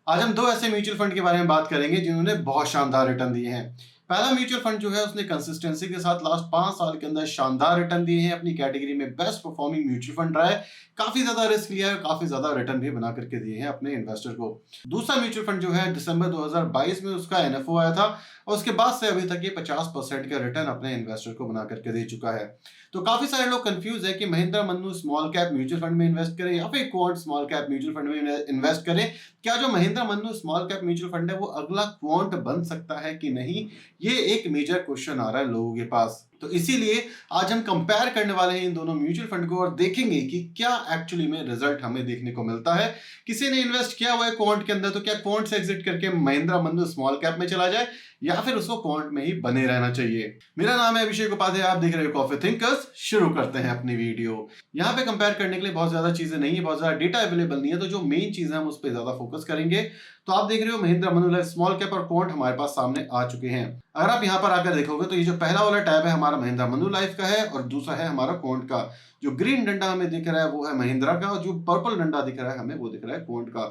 आज हम दो ऐसे म्यूचुअल फंड के बारे में बात करेंगे जिन्होंने बहुत शानदार रिटर्न दिए हैं। पहला म्यूचुअल फंड जो है उसने कंसिस्टेंसी के साथ लास्ट 5 साल के अंदर शानदार रिटर्न दिए हैं, अपनी कैटेगरी में बेस्ट परफॉर्मिंग म्यूचुअल फंड रहा है। काफी ज्यादा रिस्क लिया है, काफी ज्यादा रिटर्न भी बना करके दिए हैं अपने इन्वेस्टर को। दूसरा म्यूचुअल फंड जो है दिसंबर 2022 में उसका एनएफओ आया था और उसके बाद से अभी तक ये 50% का रिटर्न अपने इन्वेस्टर को बना करके दे चुका है। तो काफी सारे लोग कंफ्यूज है कि Mahindra Mannu small cap mutual fund में इन्वेस्ट करें या फिर quant small cap mutual fund में इन्वेस्ट करें। क्या जो Mahindra Mannu small cap mutual fund है वो अगला क्वांट बन सकता है कि नहीं, ये एक मेजर क्वेश्चन आ रहा है लोगों के पास। तो इसीलिए आज हम कंपेयर करने वाले हैं इन दोनों म्यूचुअल फंड को और देखेंगे कि क्या एक्चुअली में रिजल्ट हमें देखने को मिलता है। किसी ने इन्वेस्ट किया हुआ है क्वांट के अंदर, तो क्या क्वांट से एग्जिट करके महिंद्रा मन्नू स्मॉल कैप में चला जाए या फिर उसको क्वांट में ही बने रहना चाहिए। मेरा नाम है अभिषेक उपाध्याय, आप देख रहे हो कॉफी थिंकर्स। शुरू करते हैं अपनी वीडियो। यहाँ पे कंपेयर करने के लिए बहुत ज्यादा चीजें नहीं है, बहुत ज्यादा डेटा अवेलेबल नहीं है, तो जो मेन चीज है हम उस पर ज्यादा फोकस करेंगे। तो आप देख रहे हो महिंद्रा मन्नू स्मॉल कैप और क्वांट हमारे पास सामने आ चुके हैं। अगर आप यहाँ पर आकर देखोगे तो ये जो पहला वाला टैब है हमारा महिंद्रा मन्नू लाइफ का है और दूसरा है हमारा क्वांट का। जो ग्रीन डंडा हमें दिख रहा है वो है महिंद्रा का और जो पर्पल डंडा दिख रहा है हमें वो दिख रहा है क्वांट का।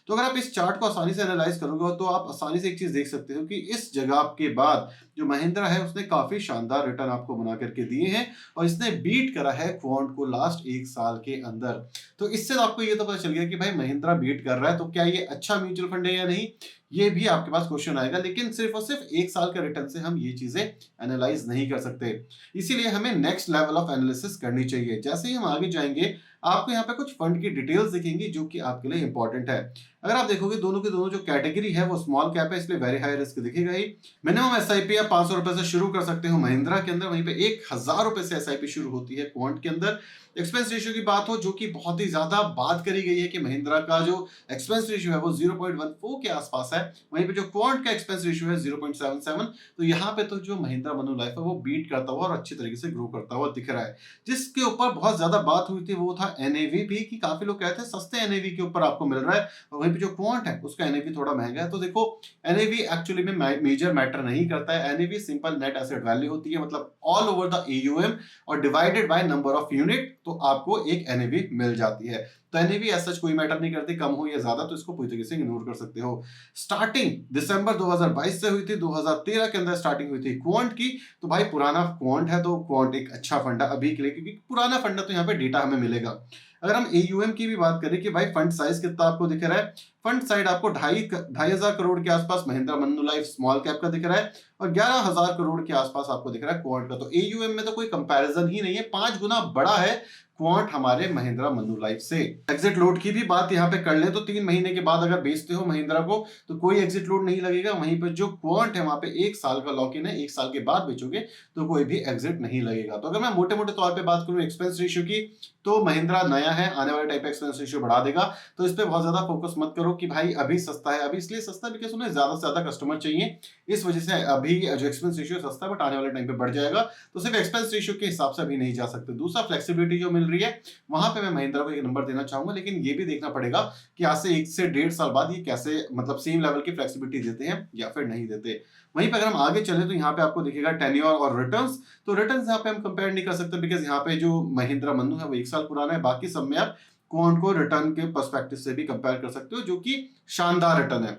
तो अगर आप इस चार्ट को आसानी से एनालाइज करोगे तो आप आसानी से एक चीज देख सकते हो कि इस जगह के बाद जो महिंद्रा है उसने काफी शानदार रिटर्न आपको बना करके दिए हैं और इसने बीट करा है क्वांट को लास्ट 1 साल के अंदर। तो इससे आपको ये तो पता चल गया कि भाई महिंद्रा बीट कर रहा है, तो क्या ये अच्छा म्यूचुअल फंड है या नहीं, ये भी आपके पास क्वेश्चन आएगा। लेकिन सिर्फ और सिर्फ 1 साल का रिटर्न से हम ये चीजें एनालाइज नहीं कर सकते, इसीलिए हमें नेक्स्ट लेवल ऑफ एनालिसिस करनी चाहिए। जैसे ही हम आगे जाएंगे आपको यहाँ पे कुछ फंड की डिटेल्स दिखेंगी जो कि आपके लिए इंपॉर्टेंट है। अगर आप देखोगे दोनों के दोनों जो कैटेगरी है वो स्मॉल कैप है, इसलिए वेरी हाई रिस्क दिखेगा ही। मिनिमम एसआईपी आप 500 रुपए से शुरू कर सकते हो महिंद्रा के अंदर, वहीं पे 1000 रुपए से एसआईपी शुरू होती है क्वांट के अंदर। एक्सपेंस रेशियो की बात हो जो कि बहुत ही ज्यादा बात करी गई है कि महिंद्रा का जो एक्सपेंस रेशियो है वो 0.14 के आसपास है, वहीं पे जो क्वांट का एक्सपेंस रेशियो है 0.77। तो यहाँ पे तो जो महिंद्रा मन्नू लाइफ है वो बीट करता हुआ और अच्छी तरीके से ग्रो करता हुआ दिख रहा है। जिसके ऊपर बहुत ज्यादा बात हुई थी वो था एनएवी भी, कि काफी लोग कहते हैं सस्ते एनएवी के ऊपर आपको मिल रहा है और वहीं पे जो क्वांट है उसका एनएवी थोड़ा महंगा है। तो देखो एनएवी एक्चुअली में मेजर मैटर नहीं करता है। NAV simple net asset value होती है, मतलब ऑल ओवर द एयूएम और divided by number of unit, तो आपको एक एनएवी मिल जाती है। तो एनएवी एज सच कोई मैटर नहीं करती, कम हो या ज्यादा, तो इसको पूरी तरीके से इग्नोर कर सकते हो। स्टार्टिंग दिसंबर 2022 से हुई थी, 2013 के अंदर स्टार्टिंग हुई थी क्वांट की। तो भाई पुराना क्वांट है तो क्वांट एक अच्छा फंड है अभी के लिए, क्योंकि पुराना फंड है तो यहाँ पे डेटा हमें मिलेगा। अगर हम एयूएम की भी बात करें कि भाई फंड साइज कितना आपको दिख रहा है, फंड साइड आपको ढाई हजार करोड़ के आसपास Mahindra Mannu life small cap का दिख रहा है और 11,000 करोड़ के आसपास आपको दिख रहा है क्वांट का। तो एयूएम में तो कोई कंपैरिजन ही नहीं है, 5 गुना बड़ा है क्वांट हमारे महिंद्रा मन्नू लाइफ से। एग्जिट लोड की भी बात यहाँ पे कर ले तो 3 महीने के बाद अगर बेचते हो महिंद्रा को तो कोई एग्जिट लोड नहीं लगेगा। वहीं पे जो क्वांट है वहां पे 1 साल का लॉक इन है, 1 साल के बाद बेचोगे तो कोई भी एग्जिट नहीं लगेगा। तो अगर मैं मोटे मोटे तौर पे बात करूं एक्सपेंस रेशियो की, तो महिंद्रा नया है, आने वाले टाइप एक्सपेंस रेशियो बढ़ा देगा। तो इस पे बहुत ज्यादा फोकस मत करो कि भाई अभी सस्ता है। अभी इसलिए सस्ता बिकॉज उन्हें ज्यादा से ज्यादा कस्टमर चाहिए, इस वजह से अभी जो एक्सपेंस रेशियो सस्ता है, बट आने वाले टाइम पे बढ़ जाएगा। तो सिर्फ एक्सपेंस रेशियो के हिसाब से अभी नहीं जा सकते। दूसरा फ्लेक्सिबिलिटी जो मिल रही है वहां पे मैं महिंद्रा को एक नंबर देना चाहूंगा, लेकिन ये भी देखना पड़ेगा कि आज से 1 से 1.5 साल बाद ये कैसे मतलब सेम लेवल की फ्लेक्सिबिलिटी देते हैं या फिर नहीं देते। वहीं पे अगर हम आगे चले तो यहाँ पे आपको दिखेगा टेन्योर और रिटर्न्स। तो रिटर्न्स यहाँ पे हम कंपेयर नहीं कर सकते बिकॉज यहाँ पे जो महिंद्रा मन्नू है वो 1 साल पुराना है। बाकी सब में आप क्वांट को रिटर्न के पर्सपेक्टिव से भी कंपेयर कर सकते हो, जो कि शानदार रिटर्न है।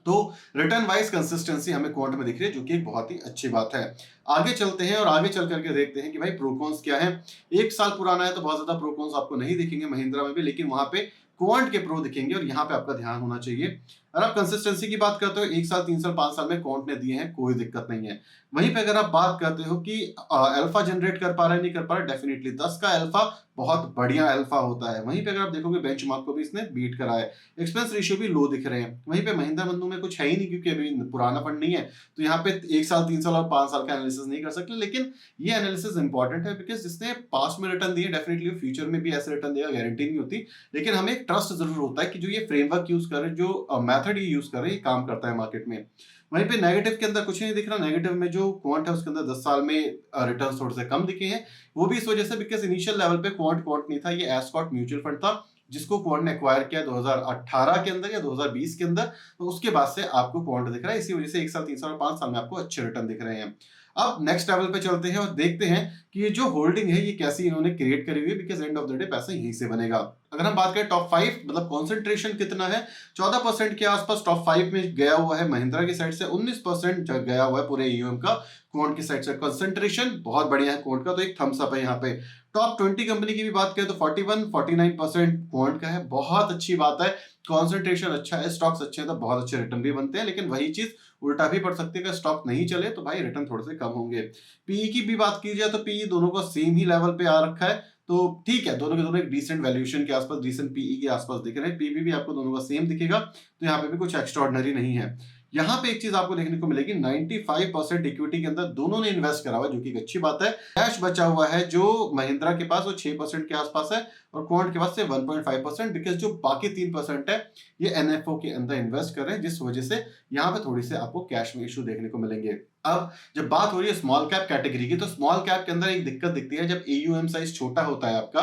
तो रिटर्न वाइज कंसिस्टेंसी हमें क्वांट में दिख रही है, जो कि एक बहुत ही अच्छी बात है। आगे चलते हैं और आगे चल करके देखते हैं कि भाई प्रोकॉन्स क्या है। 1 साल पुराना है तो बहुत ज्यादा प्रोकॉन्स आपको नहीं दिखेंगे महिंद्रा में भी, लेकिन वहां पे क्वांट के प्रो दिखेंगे और यहाँ पे आपका ध्यान होना चाहिए। अगर आप कंसिस्टेंसी की बात करते हो 1 साल 3 साल 5 साल में क्वांट ने दिए हैं, कोई दिक्कत नहीं है। वहीं पे अगर आप बात करते हो कि अल्फा जनरेट कर पा रहा है नहीं कर पा रहा, डेफिनेटली 10 का अल्फा बहुत बढ़िया अल्फा होता है। वहीं पे अगर आप देखोगे बेंचमार्क को भी इसने बीट करा है। एक्सपेंस रेशियो भी लो दिख रहे हैं। वहीं पे महिंद्रा मन्नू में कुछ है ही नहीं क्योंकि अभी पुराना फंड नहीं है, तो यहाँ पे 1 साल 3 साल और 5 साल का एनालिसिस नहीं कर सकते। लेकिन ये एनालिसिस इंपॉर्टेंट है बिकॉज जिसने पास्ट में रिटर्न दिए डेफिनेटली फ्यूचर में भी ऐसे रिटर्न देगा, गारंटी नहीं होती। लेकिन हमें एक ट्रस्ट जरूर होता है कि जो ये फ्रेमवर्क यूज कर रहे हैं, जो मेथड ये यूज कर रहे हैं, काम करता है मार्केट में। वहीं पे नेगेटिव के अंदर कुछ नहीं दिख रहा। नेगेटिव में जो क्वांट है उसके अंदर 10 साल में रिटर्न थोड़े से कम दिखे हैं, वो भी इस वजह से बिकॉज इनिशियल लेवल पे क्वांट नहीं था, ये एस्कॉट म्यूचुअल फंड था जिसको क्वांट ने एक्वायर किया 2018 के अंदर या 2020 के अंदर। तो उसके बाद से आपको क्वांट दिख रहा है, इसी वजह से 1 साल 3 साल और 5 साल में आपको अच्छे रिटर्न दिख रहे हैं। अब नेक्स्ट लेवल पे चलते हैं और देखते हैं कि ये जो होल्डिंग है ये कैसी इन्होंने क्रिएट करी हुई है, because end of the day पैसा यहीं से बनेगा। अगर हम बात करें टॉप 5 मतलब कॉन्सेंट्रेशन कितना है, 14% के आसपास टॉप 5 में गया हुआ है महिंद्रा की साइड से, 19% गया हुआ है पूरे ईयूएम का क्वांट की साइड से। कंसंट्रेशन बहुत बढ़िया है क्वांट का, तो एक थम्स अप है यहाँ पे। टॉप 20 कंपनी की भी बात करें तो 41-49% क्वांट का है, बहुत अच्छी बात है। कॉन्सेंट्रेशन अच्छा है, स्टॉक्स अच्छे हैं तो बहुत अच्छे रिटर्न भी बनते हैं, लेकिन वही चीज उल्टा भी पड़ सकती है, अगर स्टॉक नहीं चले तो भाई रिटर्न थोड़े से कम होंगे। पीई की भी बात की जाए तो पीई दोनों का सेम ही लेवल पे आ रखा है, तो ठीक है, दोनों के दोनों एक डिसेंट वैल्यूएशन के आसपास, डिसेंट पीई के आसपास दिख रहे हैं। पीबी भी आपको दोनों का सेम दिखेगा, तो यहाँ पे भी कुछ एक्स्ट्राऑर्डिनरी नहीं है। यहाँ पे एक चीज आपको देखने को मिलेगी, 95% इक्विटी के अंदर दोनों ने इन्वेस्ट करा हुआ है, जो कि एक अच्छी बात है। कैश बचा हुआ है जो महिंद्रा के पास वो 6% के आसपास है, और क्वांट के पास से 1.5%, बिकॉज जो बाकी 3% है ये एनएफओ के अंदर इन्वेस्ट कर रहे हैं, जिस वजह से यहाँ पे थोड़ी से आपको कैश में इशू देखने को मिलेंगे। अब जब बात हो रही है स्मॉल कैप कैटेगरी की, तो स्मॉल कैप के अंदर एक दिक्कत दिखती है, जब एयूएम साइज छोटा होता है आपका,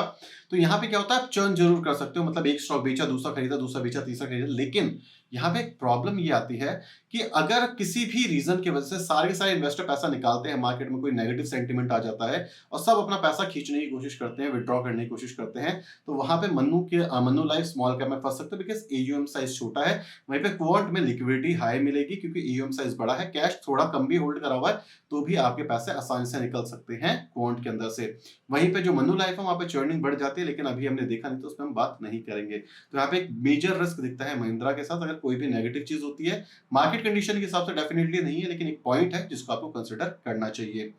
तो यहाँ पे क्या होता है, आप चर्न जरूर कर सकते हो, मतलब एक स्टॉक बेचा, दूसरा खरीदा, दूसरा बेचा, तीसरा खरीदा, लेकिन यहाँ पे एक प्रॉब्लम ये आती है कि अगर किसी भी रीजन की वजह से सारे के सारे इन्वेस्टर पैसा निकालते हैं, मार्केट में कोई नेगेटिव सेंटीमेंट आ जाता है और सब अपना पैसा खींचने की कोशिश करते हैं, विड्रॉ करने की कोशिश करते हैं, तो वहां पे मन्नू लाइफ स्मॉल कैप में फंस सकते हैं, बिकॉज एयूएम साइज छोटा है। वहीं पे क्वांट में लिक्विडिटी हाई मिलेगी क्योंकि एयूएम साइज बड़ा है, कैश थोड़ा कम भी होल्ड करा हुआ है, तो भी आपके पैसे आसानी से निकल सकते हैं क्वांट के अंदर से। वहीं पे जो मन्नू लाइफ है वहां पे चर्निंग बढ़ जाती है, लेकिन अभी हमने देखा नहीं तो उसमें हम बात नहीं करेंगे। तो यहाँ पे एक मेजर रिस्क दिखता है महिंद्रा के साथ, अगर कोई भी नेगेटिव चीज होती है, मार्केट कंडीशन के हिसाब से डेफिनेटली नहीं है, लेकिन एक पॉइंट है जिसको आपको कंसिडर करना चाहिए।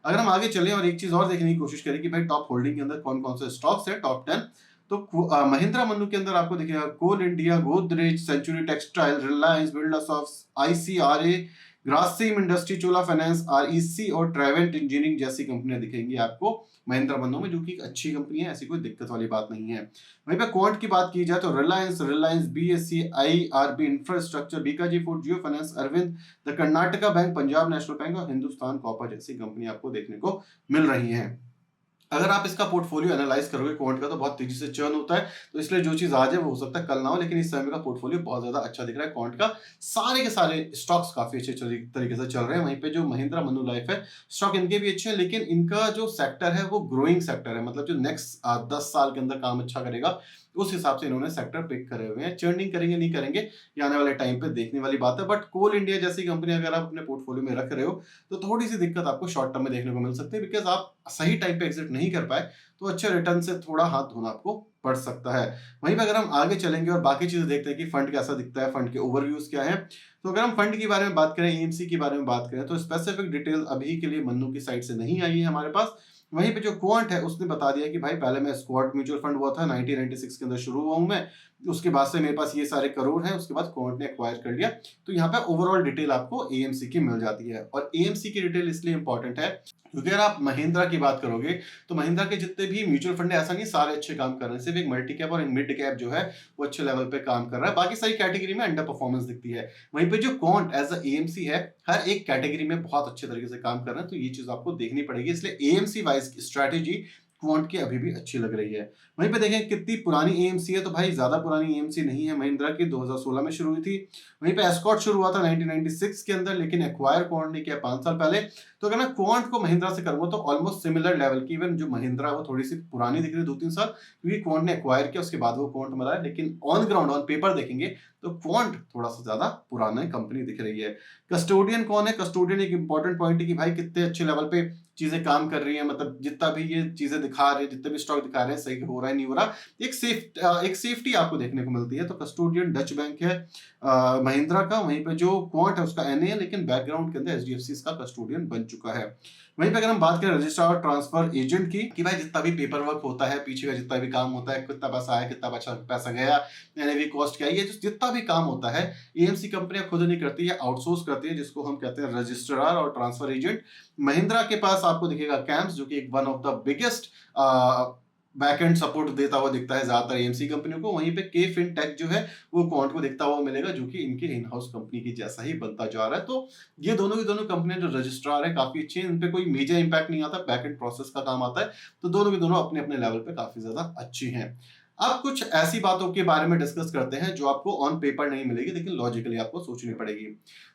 अगर हम आगे चलें और एक चीज और देखने की कोशिश करें कि भाई टॉप होल्डिंग के अंदर कौन कौन से स्टॉक्स है, टॉप 10, तो महिंद्रा मन्नू के अंदर आपको दिखेगा coal India, Godrej, century textile, Reliance, Birlasoft, ICRA, Grasim industry, Chola finance, REC और ट्रेवेंट इंजीनियरिंग जैसी कंपनियां दिखेंगी आपको महिंद्रा मन्नू में, जो कि एक अच्छी कंपनी है, ऐसी कोई दिक्कत वाली बात नहीं है। वहीं पे क्वांट की बात की जाए तो Reliance, BSC, IRB Infrastructure, Bikaji Food, Jio Finance, Arvind, the Karnataka Bank, Punjab National Bank और हिंदुस्तान कॉपर जैसी कंपनी आपको देखने को मिल रही है। अगर आप इसका पोर्टफोलियो एनालाइज करोगे क्वांट का, तो बहुत तेजी से चर्न होता है, तो इसलिए जो चीज आज है वो हो सकता है कल ना हो, लेकिन इस समय का पोर्टफोलियो बहुत ज्यादा अच्छा दिख रहा है क्वांट का। सारे के सारे स्टॉक्स काफी अच्छे तरीके से चल रहे हैं। वहीं पे जो महिंद्रा मन्नू लाइफ है, स्टॉक इनके भी अच्छे हैं, लेकिन इनका जो सेक्टर है वो ग्रोइंग सेक्टर है, मतलब जो नेक्स्ट 10 साल के अंदर काम अच्छा करेगा, उस हिसाब से इन्होंने सेक्टर पिक करे हुए हैं। चर्निंग करेंगे नहीं करेंगे ये आने वाले टाइम पे देखने वाली बात है, बट कोल इंडिया जैसी कंपनी अगर आप अपने पोर्टफोलियो में रख रहे हो, तो थोड़ी सी दिक्कत आपको शॉर्ट टर्म में देखने को मिल सकती है, बिकॉज आप सही टाइम पे एग्जिट नहीं कर पाए, तो अच्छे रिटर्न से थोड़ा हाथ धोना आपको पड़ सकता है। वहीं पे अगर हम आगे चलेंगे और बाकी चीजें देखते हैं कि फंड कैसा दिखता है, फंड के ओवरव्यूज क्या है, तो अगर हम फंड के बारे में बात करें, एएमसी के बारे में बात करें, तो स्पेसिफिक डिटेल अभी के लिए मन्नू की साइड से नहीं आई है हमारे पास। वहीं पे जो क्वांट है उसने बता दिया कि भाई पहले मैं स्क्वाड म्यूचुअल फंड हुआ था, 1996 के अंदर शुरू हुआ हूं मैं, उसके बाद से मेरे पास ये सारे करोड़ हैं, उसके बाद क्वांट ने एक्वायर कर लिया। तो यहाँ पे ओवरऑल डिटेल आपको एएमसी की मिल जाती है, और एएमसी की डिटेल इसलिए इंपॉर्टेंट है क्योंकि अगर आप महिंद्रा की बात करोगे, तो महिंद्रा के जितने भी म्यूचुअल फंड है, ऐसा नहीं सारे अच्छे काम कर रहे हैं, सिर्फ एक मल्टी कैप और एक मिड कैप जो है वो अच्छे लेवल पे काम कर रहा है, बाकी सारी कैटेगरी में अंडर परफॉर्मेंस दिखती है। वहीं पे जो क्वांट एज अ एएमसी है, हर एक कैटेगरी में बहुत अच्छे तरीके से काम कर रहे हैं, तो ये चीज आपको देखनी पड़ेगी, इसलिए एएमसी वाइज स्ट्रैटेजी क्वांट की अभी भी अच्छी लग रही है। वहीं पे देखें कितनी पुरानी एएमसी है, तो भाई ज्यादा पुरानी एएमसी नहीं है महिंद्रा की, 2016 में शुरू हुई थी। वहीं पे एस्कॉर्ट शुरू हुआ था 1996 के अंदर, लेकिन एक्वायर क्वांट ने किया 5 साल पहले। तो अगर मैं क्वांट को महिंद्रा से करूंगा तो ऑलमोस्ट सिमिलर लेवल की, इवन जो महिंद्रा है वो थोड़ी सी पुरानी दिख रही है 2-3 साल, क्योंकि क्वांट ने एक्वायर किया उसके बाद वो क्वांट मिला है, लेकिन ऑन ग्राउंड ऑन पेपर देखेंगे तो क्वांट थोड़ा सा ज्यादा पुराना कंपनी दिख रही है। कस्टोडियन कौन है, कस्टोडियन एक इंपॉर्टेंट पॉइंट है कि भाई कितने अच्छे लेवल पे चीजें काम कर रही है, मतलब जितना भी ये चीजें दिखा रहे हैं, जितने भी स्टॉक दिखा रहे हैं, सही हो रहा है नहीं हो रहा, एक सेफ्टी आपको देखने को मिलती है। तो कस्टोडियन डच बैंक है महिंद्रा का, वहीं पे जो क्वांट है उसका एनए है, लेकिन बैकग्राउंड के अंदर एचडीएफसी का कस्टोडियन बन चुका है। वहीं पे अगर हम बात करें रजिस्ट्रार और ट्रांसफर एजेंट की, कि भाई जितना भी पेपर वर्क होता है, पीछे का जितना भी काम होता है, कितना पैसा आया, कितना पैसा गया, एनएवी कॉस्ट क्या है, ये जितना भी काम होता है एएमसी कंपनियां खुद नहीं करती है, आउटसोर्स करती है, जिसको हम कहते हैं रजिस्ट्रार और ट्रांसफर एजेंट। महिंद्रा के पास आपको दिखेगा कैम्स, जो कि एक one of the biggest backend support देता हुआ दिखता है ज्यादातर एएमसी कंपनियों को। वहीं पे के फिनटेक जो है वो क्वांट को दिखता हुआ मिलेगा, जो कि इनके इन हाउस कंपनी की जैसा ही बनता जा रहा है। तो ये दोनों की दोनों कंपनियां जो रजिस्ट्रार है काफी अच्छे हैं, इन पे कोई मेजर इंपैक्ट नहीं आता, बैकएंड प्रोसेस का काम आता है, तो दोनों की दोनों अपने अपने लेवल पे काफी ज्यादा अच्छी हैं। अब कुछ ऐसी बातों के बारे में डिस्कस करते हैं जो आपको ऑन पेपर नहीं मिलेगी, लेकिन लॉजिकली आपको सोचनी पड़ेगी।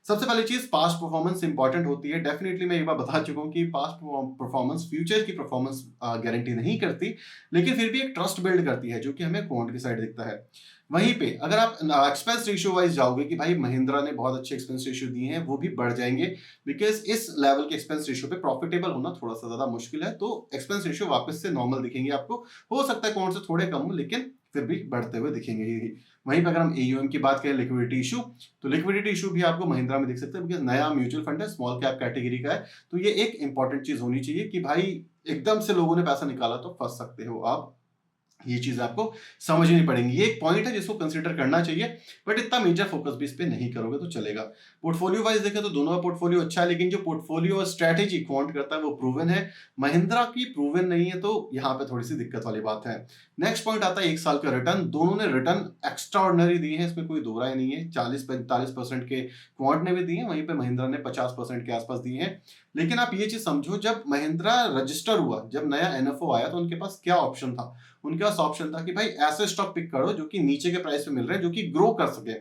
सबसे पहली चीज, पास्ट परफॉर्मेंस इंपॉर्टेंट होती है। डेफिनेटली मैं एक बार बता चुका हूं कि पास्ट परफॉर्मेंस फ्यूचर की परफॉर्मेंस गारंटी नहीं करती, लेकिन फिर भी एक ट्रस्ट बिल्ड करती है, जो कि हमें क्वांट की साइड दिखता है। वहीं पे अगर आप एक्सपेंस रेशियो वाइज जाओगे कि भाई महिंद्रा ने बहुत अच्छे एक्सपेंस रेशियो दिए हैं, वो भी बढ़ जाएंगे, बिकॉज इस लेवल के एक्सपेंस रेशियो पे प्रॉफिटेबल होना थोड़ा सा ज्यादा मुश्किल है, तो एक्सपेंस रेशियो वापस से नॉर्मल दिखेंगे आपको। हो सकता है क्वांट से थोड़े कम हो, लेकिन फिर भी बढ़ते हुए दिखेंगे ही। वहीं पर अगर हम एयूएम की बात करें, लिक्विडिटी इशू, तो लिक्विडिटी इशू भी आपको महिंद्रा में दिख सकता है, बिकॉज नया म्यूचुअल फंड है, स्मॉल कैप कैटेगरी का है। तो ये एक इंपॉर्टेंट चीज होनी चाहिए कि भाई एकदम से लोगों ने पैसा निकाला तो फंस सकते हो आप। ये चीज आपको समझनी पड़ेगी। ये एक पॉइंट है जिसको कंसीडर करना चाहिए, बट इतना मेजर फोकस भी इस पे नहीं करोगे तो चलेगा। पोर्टफोलियो वाइज देखें तो दोनों का पोर्टफोलियो अच्छा है, लेकिन जो पोर्टफोलियो स्ट्रेटेजी क्वांट करता है वो प्रूवन है, महिंद्रा की प्रूवन नहीं है, तो यहाँ पे थोड़ी सी दिक्कत वाली बात है। नेक्स्ट पॉइंट आता है 1 साल का रिटर्न। दोनों ने रिटर्न एक्स्ट्रा ऑर्डिनरी दिए हैं, इसमें कोई दो राय नहीं है। 40-45% के क्वांट ने भी दिए हैं, वहीं पे महिंद्रा ने 50% के आसपास दिए हैं। लेकिन आप ये चीज समझो, जब महिंद्रा रजिस्टर हुआ, जब नया एनएफओ आया, तो उनके पास क्या ऑप्शन था? उनके पास ऑप्शन था कि भाई ऐसे स्टॉक पिक करो जो कि नीचे के प्राइस पे मिल रहे हैं, जो कि ग्रो कर सके।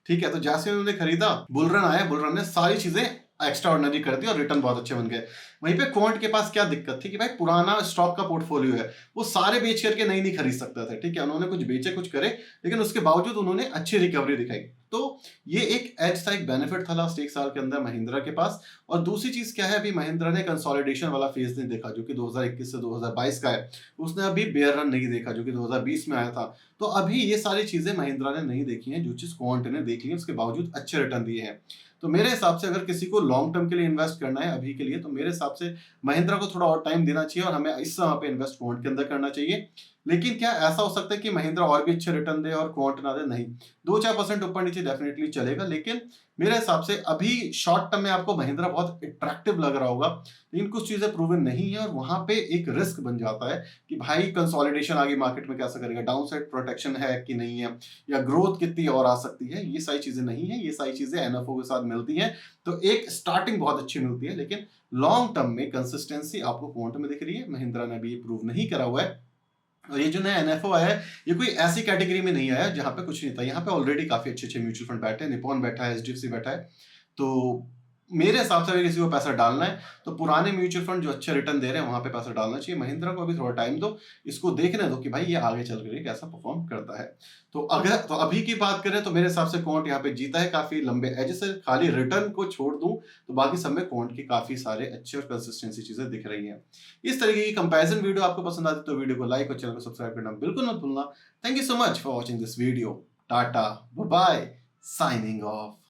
ठीक है, तो जैसे उन्होंने खरीदा, बुलरन आया, बुलरन ने सारी चीजें एक्स्ट्रा ऑर्डिनरी कर दी और रिटर्न बहुत अच्छे बन गए। वहीं पे क्वांट के पास क्या दिक्कत थी कि भाई पुराना स्टॉक का पोर्टफोलियो है, वो सारे बेच करके नहीं खरीद सकता था। ठीक है, उन्होंने कुछ बेचे कुछ करे, लेकिन उसके बावजूद उन्होंने अच्छी रिकवरी दिखाई। तो ये एक एज था, एक बेनिफिट था लास्ट 1 साल के अंदर महिंद्रा के पास। और दूसरी चीज क्या है, अभी महिंद्रा ने कंसोलिडेशन वाला फेज नहीं देखा, जो कि 2021 से 2022 का है। उसने अभी बेयर रन नहीं देखा, जो कि 2020 में आया था। तो अभी ये सारी चीजें महिंद्रा ने नहीं देखी हैं, जो चीज क्वांट ने देख ली है, उसके बावजूद अच्छे रिटर्न दिए हैं। तो मेरे हिसाब से अगर किसी को लॉन्ग टर्म के लिए इन्वेस्ट करना है अभी के लिए, तो मेरे हिसाब से महिंद्रा को थोड़ा और टाइम देना चाहिए और हमें इस समय पे इन्वेस्ट क्वांट के अंदर करना चाहिए। लेकिन क्या ऐसा हो सकता है कि महिंद्रा और भी अच्छे रिटर्न दे और क्वांट ना दे? नहीं, 2-4% ऊपर नीचे डेफिनेटली चलेगा, लेकिन मेरे हिसाब से अभी शॉर्ट टर्म में आपको महिंद्रा बहुत अट्रैक्टिव लग रहा होगा, लेकिन कुछ चीजें प्रूवन नहीं है, और वहां पे एक रिस्क बन जाता है कि भाई कंसोलिडेशन आगे मार्केट में कैसा करेगा, डाउन साइड प्रोटेक्शन है कि नहीं है, या ग्रोथ कितनी और आ सकती है। ये सारी चीजें नहीं है, ये सारी चीजें एनएफओ के साथ मिलती हैं, तो एक स्टार्टिंग बहुत अच्छी मिलती है, लेकिन लॉन्ग टर्म में कंसिस्टेंसी आपको क्वांट में दिख रही है। महिंद्रा ने अभी ये प्रूव नहीं करा हुआ है। और ये जो नया एनएफओ आया है, ये कोई ऐसी कैटेगरी में नहीं आया जहां पे कुछ नहीं था। यहाँ पे ऑलरेडी काफी अच्छे अच्छे म्यूचुअल फंड बैठे हैं, निपॉन बैठा है, एचडीएफसी बैठा है। तो मेरे हिसाब से अगर किसी को पैसा डालना है, तो पुराने म्यूचुअल फंड जो अच्छे रिटर्न दे रहे हैं वहां पे पैसा डालना चाहिए। महिंद्रा को अभी थोड़ा टाइम दो, इसको देखने दो कि भाई ये आगे चल कर कैसा परफॉर्म करता है। तो अगर तो अभी की बात करें तो मेरे हिसाब से क्वांट यहाँ पे जीता है काफी लंबे एज से। खाली रिटर्न को छोड़ दूं तो बाकी सब में क्वांट की काफी सारे अच्छे और कंसिस्टेंसी चीजें दिख रही हैं। इस तरीके की कंपैरिजन वीडियो आपको पसंद आती तो वीडियो को लाइक और चैनल को सब्सक्राइब करना बिल्कुल मत भूलना। Thank you so much for watching this video. Tata, bye, signing of.